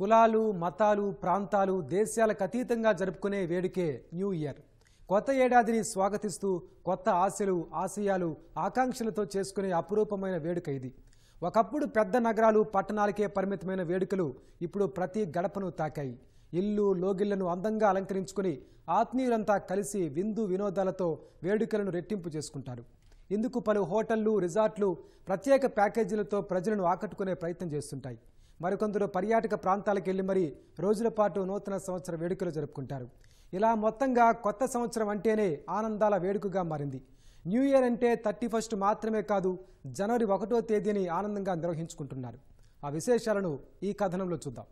కులాలు, మతాలు, ప్రాంతాలు, దేశాలకు అతీతంగా జరుపుకునే వేడుకే న్యూ ఇయర్. కొత్త ఏడాదిని స్వాగతిస్తూ కొత్త ఆశలు, ఆశయాలు, ఆకాంక్షలతో చేసుకునే అపురూపమైన వేడుక ఇది. ఒకప్పుడు పెద్ద నగరాలు, పట్టణాలకే పరిమితమైన వేడుకలు ఇప్పుడు ప్రతి గడపను తాకాయి. ఇల్లు, లోగిళ్లను అందంగా అలంకరించుకుని ఆత్మీయులంతా కలిసి విందు వినోదాలతో వేడుకలను రెట్టింపు చేసుకుంటారు. ఇందుకు పలు హోటళ్లు, రిసార్ట్లు ప్రత్యేక ప్యాకేజీలతో ప్రజలను ఆకట్టుకునే ప్రయత్నం చేస్తుంటాయి. మరికొందరు పర్యాటక ప్రాంతాలకు వెళ్లి మరీ రోజుల పాటు నూతన సంవత్సర వేడుకలు జరుపుకుంటారు. ఇలా మొత్తంగా కొత్త సంవత్సరం అంటేనే ఆనందాల వేడుకగా మారింది. న్యూ ఇయర్ అంటే 31 మాత్రమే కాదు, జనవరి 1వ తేదీని ఆనందంగా నిర్వహించుకుంటున్నారు. ఆ విశేషాలను ఈ కథనంలో చూద్దాం.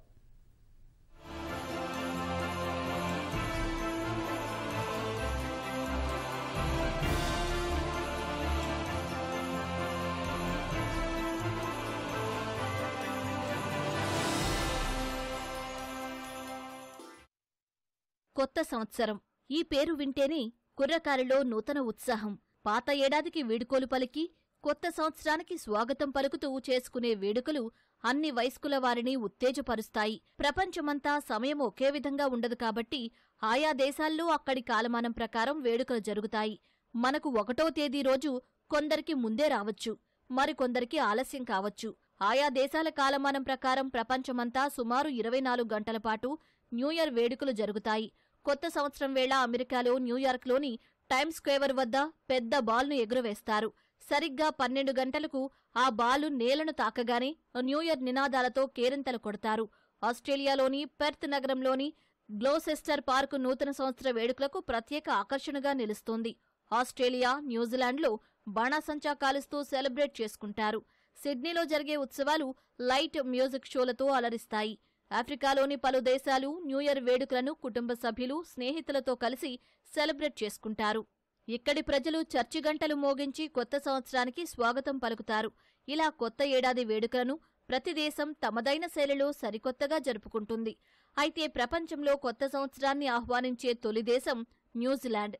కొత్త సంవత్సరం ఈ పేరు వింటేనే కుర్రకారిలో నూతన ఉత్సాహం. పాత ఏడాదికి వీడుకోలు పలికి కొత్త సంవత్సరానికి స్వాగతం పలుకుతూ చేసుకునే వేడుకలు అన్ని వయస్కుల వారిని ఉత్తేజపరుస్తాయి. ప్రపంచమంతా సమయం ఒకే విధంగా ఉండదు కాబట్టి ఆయా దేశాల్లో అక్కడి కాలమానం ప్రకారం వేడుకలు జరుగుతాయి. మనకు 1వ తేదీ రోజు కొందరికి ముందే రావచ్చు, మరికొందరికి ఆలస్యం కావచ్చు. ఆయా దేశాల కాలమానం ప్రకారం ప్రపంచమంతా సుమారు 24 గంటల పాటు న్యూ ఇయర్ వేడుకలు జరుగుతాయి. కొత్త సంవత్సరం వేళ అమెరికాలో న్యూయార్క్లోని టైమ్స్ స్క్వేర్ వద్ద పెద్ద బాల్ను ఎగురవేస్తారు. సరిగ్గా 12 గంటలకు ఆ బాలు నేలను తాకగానే న్యూ ఇయర్ నినాదాలతో కేరింతలు కొడతారు. ఆస్ట్రేలియాలోని పెర్త్ నగరంలోని గ్లోసెస్టర్ పార్కు నూతన సంవత్సర వేడుకలకు ప్రత్యేక ఆకర్షణగా నిలుస్తోంది. ఆస్ట్రేలియా, న్యూజిలాండ్లో బాణాసంచా కాలుస్తూ సెలబ్రేట్ చేసుకుంటారు. సిడ్నీలో జరిగే ఉత్సవాలు లైట్ మ్యూజిక్ షోలతో అలరిస్తాయి. ఆఫ్రికాలోని పలు దేశాలు న్యూ ఇయర్ వేడుకలను కుటుంబ సభ్యులు, స్నేహితులతో కలిసి సెలబ్రేట్ చేసుకుంటారు. ఇక్కడి ప్రజలు చర్చి గంటలు మోగించి కొత్త సంవత్సరానికి స్వాగతం పలుకుతారు. ఇలా కొత్త ఏడాది వేడుకలను ప్రతి దేశం తమదైన శైలిలో సరికొత్తగా జరుపుకుంటుంది. అయితే ప్రపంచంలో కొత్త సంవత్సరాన్ని ఆహ్వానించే తొలి దేశం న్యూజిలాండ్.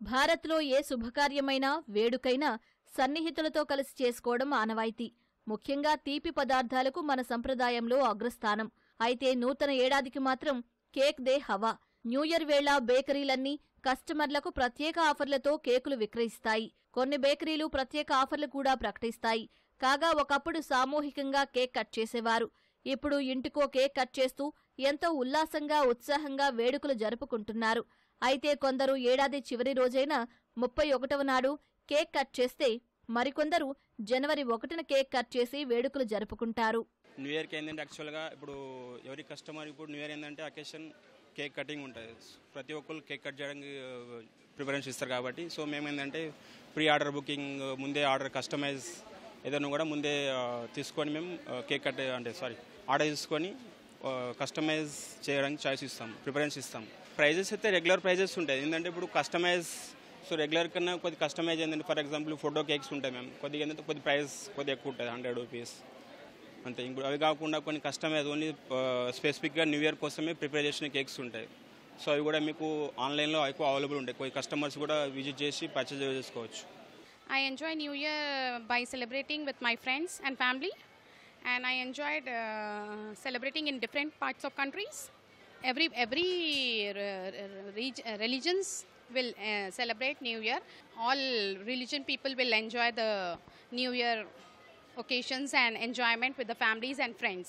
భారత్లో ఏ శుభకార్యమైనా, వేడుకైనా సన్నిహితులతో కలిసి చేసుకోవడం ఆనవాయితీ. ముఖ్యంగా తీపి పదార్థాలకు మన సంప్రదాయంలో అగ్రస్థానం. అయితే నూతన ఏడాదికి మాత్రం కేక్ దే హవా. న్యూ ఇయర్ వేళ బేకరీలన్నీ కస్టమర్లకు ప్రత్యేక ఆఫర్లతో కేకులు విక్రయిస్తాయి. కొన్ని బేకరీలు ప్రత్యేక ఆఫర్లు కూడా ప్రకటిస్తాయి. కాగా ఒకప్పుడు సామూహికంగా కేక్ కట్ చేసేవారు. ఇప్పుడు ఇంటికో కేక్ కట్ చేస్తూ ఎంతో ఉల్లాసంగా, ఉత్సాహంగా వేడుకలు జరుపుకుంటున్నారు. అయితే కొందరు ఏడాది చివరి రోజైన 31వ నాడు కేక్ కట్ చేస్తే, మరికొందరు జనవరి 1న కేక్ కట్ చేసి వేడుకలు జరుపుకుంటారు. న్యూ ఇయర్కి ఏంటంటే యాక్చువల్గా ఇప్పుడు ఎవరి కస్టమర్ ఇప్పుడు న్యూ ఇయర్ ఏంటంటే అకేషన్ కేక్ కటింగ్ ఉంటుంది. ప్రతి ఒక్కరు కేక్ కట్ చేయడానికి ప్రిఫరెన్స్ ఇస్తారు కాబట్టి సో మేము ఏంటంటే ప్రీ ఆర్డర్ బుకింగ్, ముందే ఆర్డర్ కస్టమైజ్ ఏదైనా కూడా ముందే తీసుకొని మేము కేక్ కట్ ఆర్డర్ తీసుకొని కస్టమైజ్ చేయడానికి చాయిస్ ఇస్తాం, ప్రిఫరెన్స్ ఇస్తాం. ప్రైజెస్ అయితే రెగ్యులర్ ప్రైజెస్ ఉంటాయి. ఏంటంటే ఇప్పుడు కస్టమైజ్ రెగ్యులర్ కన్నా కొద్ది కస్టమైజ్ ఏంటంటే ఫర్ ఎగ్జాంపుల్ ఫోటో కేక్స్ ఉంటాయి మేము, కొద్దిగా ఏంటంటే కొద్ది ప్రైస్ కొద్దిగా ఎక్కువ ఉంటుంది, 100 రూపీస్ అంతే. ఇప్పుడు అవి కాకుండా కొన్ని కస్టమైజ్ ఓన్లీ స్పెసిఫిక్గా న్యూ ఇయర్ కోసమే ప్రిపేర్ చేసిన కేక్స్ ఉంటాయి. సో అవి కూడా మీకు ఆన్లైన్లో ఎక్కువ అవైలబుల్ ఉంటాయి. కొన్ని కస్టమర్స్ కూడా విజిట్ చేసి పర్చేజ్ చేసుకోవచ్చు. I enjoy New Year by celebrating with my friends and family, and I enjoyed celebrating in different parts of countries. Every religions will celebrate New Year. All religion people will enjoy the New Year occasions and enjoyment with the families and friends.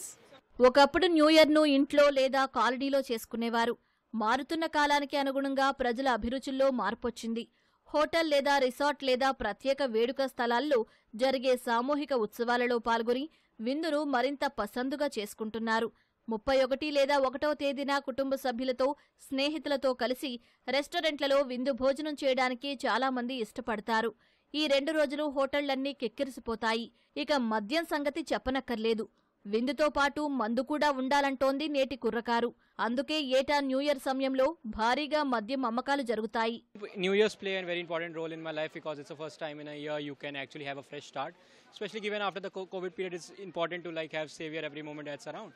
ఒకప్పుడు new ఇయర్ను ఇంట్లో లేదా కాలనీలో చేసుకునేవారు. మారుతున్న కాలానికి అనుగుణంగా ప్రజల అభిరుచుల్లో మార్పొచ్చింది. Hotel లేదా రిసార్ట్ లేదా ప్రత్యేక వేడుక స్థలాల్లో జరిగే సామూహిక ఉత్సవాలలో పాల్గొని విందును మరింత పసందుగా చేసుకుంటున్నారు. 31 లేదా 1వ తేదీన కుటుంబ సభ్యులతో, స్నేహితులతో కలిసి రెస్టారెంట్లలో విందు భోజనం చేయడానికి చాలామంది ఇష్టపడతారు. ఈ 2 రోజులు హోటళ్లన్నీ కిక్కిరిసిపోతాయి. ఇక మద్యం సంగతి చెప్పనక్కర్లేదు. విందుతో పాటు మందు కూడా ఉండాలంటోంది నేటి కుర్రకారు. అందుకే ఏటా న్యూ ఇయర్ సమయంలో భారీగా మద్యం అమ్మకాలు జరుగుతాయి. New Year's play a very important role in my life because it's the first time in a year you can actually have a fresh start. Especially given after the COVID period, it's important to have savior every moment that's around.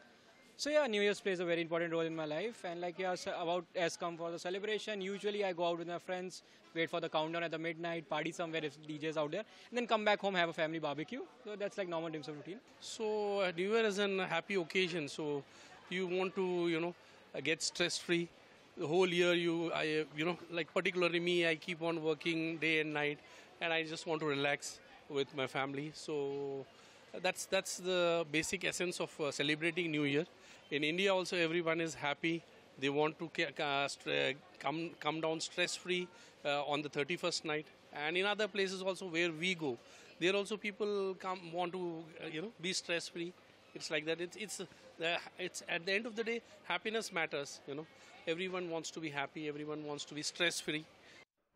So yeah, New Year's plays a very important role in my life, and like yeah, about as come for the celebration. Usually I go out with my friends, wait for the countdown at the midnight, party somewhere if DJ's out there, and then come back home, have a family barbecue. So that's like normal dim sum routine. So New Year is a happy occasion. So you want to, get stress free. The whole year like particularly me, I keep on working day and night, and I just want to relax with my family. So that's the basic essence of celebrating New Year. In India also everyone is happy. They want to come down stress free on the 31st night, and in other places also where we go, there also people want to be stress free. It's like that. It's at the end of the day, happiness matters. Everyone wants to be happy. Everyone wants to be stress free.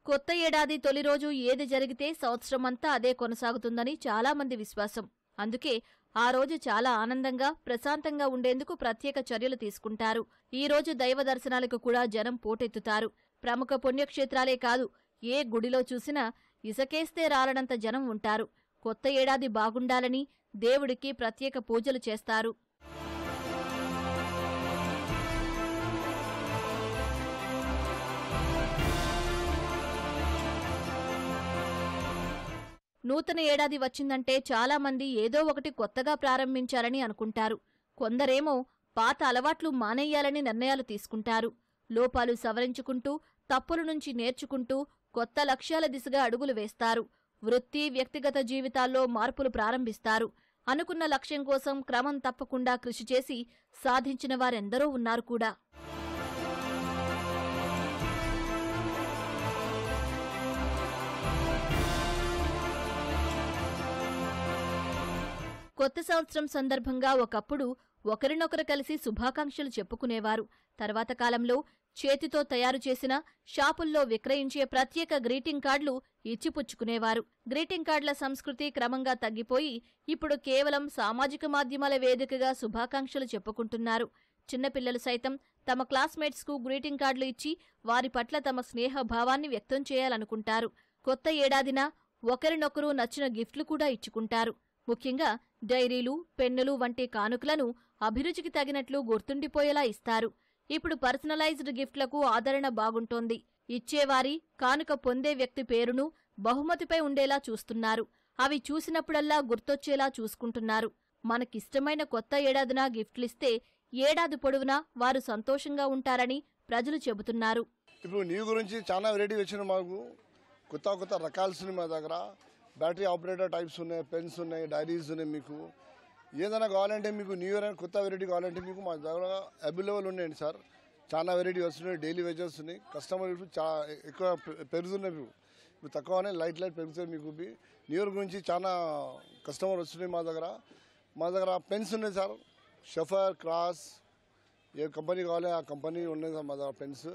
కొత్త ఏడాది తొలి రోజు ఏది జరిగితే సంవత్సరమంతా అదే కొనసాగుతుందని చాలా మంది విశ్వాసం. అందుకే ఆ రోజు చాలా ఆనందంగా ప్రశాంతంగా ఉండేందుకు ప్రత్యేక చర్యలు తీసుకుంటారు. ఈ రోజు దైవ దర్శనాలకు కూడా జనం పోటెత్తుతారు. ప్రముఖ పుణ్యక్షేత్రాలే కాదు, ఏ గుడిలో చూసినా ఇసకేస్తే రాలనంత జనం ఉంటారు. కొత్త ఏడాది బాగుండాలని దేవుడికి ప్రత్యేక పూజలు చేస్తారు. నూతన ఏడాది వచ్చిందంటే చాలామంది ఏదో ఒకటి కొత్తగా ప్రారంభించాలని అనుకుంటారు. కొందరేమో పాత అలవాట్లు మానేయాలని నిర్ణయాలు తీసుకుంటారు. లోపాలు సవరించుకుంటూ, తప్పుల నుంచి నేర్చుకుంటూ కొత్త లక్ష్యాల దిశగా అడుగులు వేస్తారు. వృత్తి, వ్యక్తిగత జీవితాల్లో మార్పులు ప్రారంభిస్తారు. అనుకున్న లక్ష్యం కోసం క్రమం తప్పకుండా కృషి చేసి సాధించిన వారెందరో ఉన్నారు కూడా. కొత్త సంవత్సరం సందర్భంగా ఒకప్పుడు ఒకరినొకరు కలిసి శుభాకాంక్షలు చెప్పుకునేవారు. తర్వాత కాలంలో చేతితో తయారు చేసిన షాపుల్లో విక్రయించే ప్రత్యేక గ్రీటింగ్ కార్డులు ఇచ్చిపుచ్చుకునేవారు. గ్రీటింగ్ కార్డుల సంస్కృతి క్రమంగా తగ్గిపోయి ఇప్పుడు కేవలం సామాజిక మాధ్యమాల వేదికగా శుభాకాంక్షలు చెప్పుకుంటున్నారు. చిన్నపిల్లలు సైతం తమ క్లాస్మేట్స్కు గ్రీటింగ్ కార్డులు ఇచ్చి వారి పట్ల తమ స్నేహ భావాన్ని వ్యక్తం చేయాలనుకుంటారు. కొత్త ఏడాదిన ఒకరినొకరు నచ్చిన గిఫ్ట్లు కూడా ఇచ్చుకుంటారు. ముఖ్యంగా డైరీలు, పెన్నులు వంటి కానుకలను అభిరుచికి తగినట్లు గుర్తుండిపోయేలా ఇస్తారు. ఇప్పుడు పర్సనలైజ్డ్ గిఫ్ట్లకు ఆదరణ బాగుంటోంది. ఇచ్చేవారి, కానుక పొందే వ్యక్తి పేరును బహుమతిపై ఉండేలా చూస్తున్నారు. అవి చూసినప్పుడల్లా గుర్తొచ్చేలా చూసుకుంటున్నారు. మనకిష్టమైన కొత్త ఏడాదిన గిఫ్ట్లిస్తే ఏడాది పొడవునా వారు సంతోషంగా ఉంటారని ప్రజలు చెబుతున్నారు. ఇప్పుడు న్యూ గురించి చాలా వెరైటీ వచ్చిన మాకు కొత్త రకాల్స్ ఉన్నాయి. మా దగ్గర బ్యాటరీ ఆపరేటర్ టైప్స్ ఉన్నాయి, పెన్స్ ఉన్నాయి, డైరీస్ ఉన్నాయి. మీకు ఏదైనా కావాలంటే మీకు న్యూ ఇయర్ కొత్త వెరైటీ కావాలంటే మీకు మా దగ్గర అవైలబుల్ ఉన్నాయండి సార్. చాలా వెరైటీ వస్తున్నాయి, డైలీ వేజెస్ ఉన్నాయి. కస్టమర్ చాలా ఎక్కువ పెరుగుతున్నాయి. ఇప్పుడు తక్కువనే లైట్ పెరుగుతాయి. మీకు న్యూ ఇయర్ గురించి చాలా కస్టమర్ వస్తున్నాయి. మా దగ్గర పెన్స్ ఉన్నాయి సార్. షఫర్, క్రాస్, ఏ కంపెనీ కావాలి ఆ కంపెనీ ఉన్నాయి సార్ మా దగ్గర పెన్స్.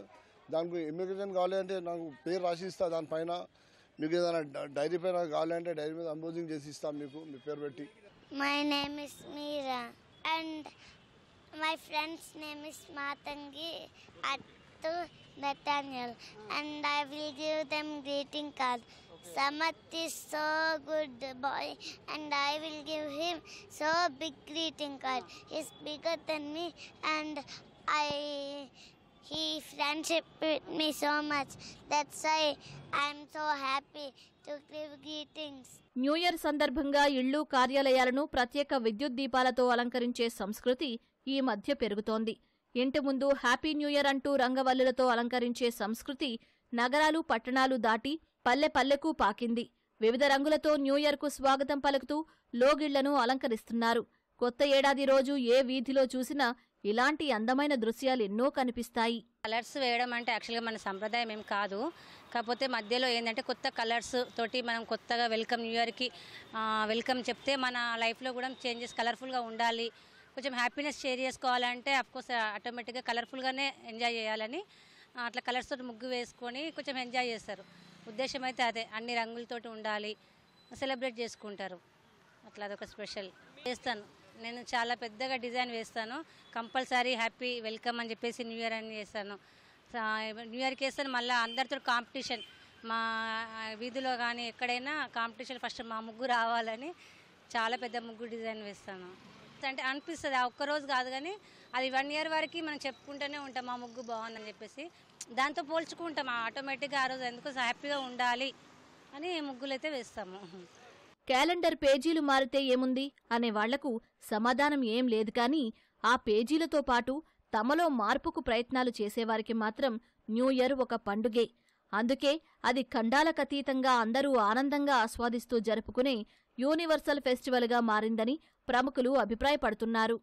దానికి ఇమిగ్రేషన్ కావాలి అంటే నాకు పేరు రాసి ఇస్తా. దానిపైన మీకు ఏదైనా డైరీ పైన కావాలంటే డైరీ మీద అంబోజింగ్ చేసి ఇస్తాం మీకు, మీ పేరు పెట్టి. My name is Meera and my friend's name is Matangi Attu Nathaniel, and I will give them greeting card. Samath is so good boy and I will give him so big greeting card. He's bigger than me and he friendship with me so much. That's why I'm so happy to give greetings. New year సందర్భంగా ఇళ్లు, కార్యాలయాలను ప్రత్యేక విద్యుత్ దీపాలతో అలంకరించే సంస్కృతి ఈ మధ్య పెరుగుతోంది. ఇంటి ముందు హ్యాపీ న్యూ ఇయర్ అంటూ రంగవల్లులతో అలంకరించే సంస్కృతి నగరాలు, పట్టణాలు దాటి పల్లె పల్లెకు పాకింది. వివిధ రంగులతో న్యూ ఇయర్కు స్వాగతం పలుకుతూ లోగిళ్లను అలంకరిస్తున్నారు. కొత్త ఏడాది రోజు ఏ వీధిలో చూసినా ఇలాంటి అందమైన దృశ్యాలు ఎన్నో కనిపిస్తాయి. కలర్స్ వేయడం అంటే యాక్చువల్గా మన సంప్రదాయం ఏం కాదు. కాకపోతే మధ్యలో ఏంటంటే కొత్త కలర్స్ తోటి మనం కొత్తగా వెల్కమ్ న్యూ ఇయర్కి వెల్కమ్ చెప్తే మన లైఫ్లో కూడా చేంజెస్ కలర్ఫుల్గా ఉండాలి. కొంచెం హ్యాపీనెస్ షేర్ చేసుకోవాలంటే అఫ్కోర్స్ ఆటోమేటిక్గా కలర్ఫుల్గానే ఎంజాయ్ చేయాలని అట్లా కలర్స్ తోటి ముగ్గు వేసుకొని కొంచెం ఎంజాయ్ చేస్తారు. ఉద్దేశం అయితే అదే, అన్ని రంగులతోటి ఉండాలి, సెలబ్రేట్ చేసుకుంటారు. అట్లా అదొక స్పెషల్ చేస్తాను. నేను చాలా పెద్దగా డిజైన్ వేస్తాను. కంపల్సరీ హ్యాపీ వెల్కమ్ అని చెప్పేసి న్యూ ఇయర్ అని చేస్తాను. న్యూ ఇయర్కి వేస్తాను. మళ్ళీ అందరితో కాంపిటీషన్, మా వీధిలో కానీ ఎక్కడైనా కాంపిటీషన్, ఫస్ట్ మా ముగ్గు రావాలని చాలా పెద్ద ముగ్గు డిజైన్ వేస్తాను. అంటే అనిపిస్తుంది, ఆ ఒక్కరోజు కాదు కానీ అది 1 ఇయర్ వరకు మనం చెప్పుకుంటూనే ఉంటాం ఆ ముగ్గు బాగుందని చెప్పేసి. దాంతో పోల్చుకుంటాం ఆటోమేటిక్గా ఆ రోజు ఎందుకు హ్యాపీగా ఉండాలి అని ముగ్గులైతే వేస్తాము. క్యాలెండర్ పేజీలు మారితే ఏముంది అనే వాళ్లకు సమాధానం ఏం లేదు కానీ ఆ పేజీలతో పాటు తమలో మార్పుకు ప్రయత్నాలు చేసేవారికి మాత్రం న్యూ ఇయర్ ఒక పండుగే. అందుకే అది ఖండాలకతీతంగా అందరూ ఆనందంగా ఆస్వాదిస్తూ జరుపుకునే యూనివర్సల్ ఫెస్టివల్గా మారిందని ప్రముఖులు అభిప్రాయపడుతున్నారు.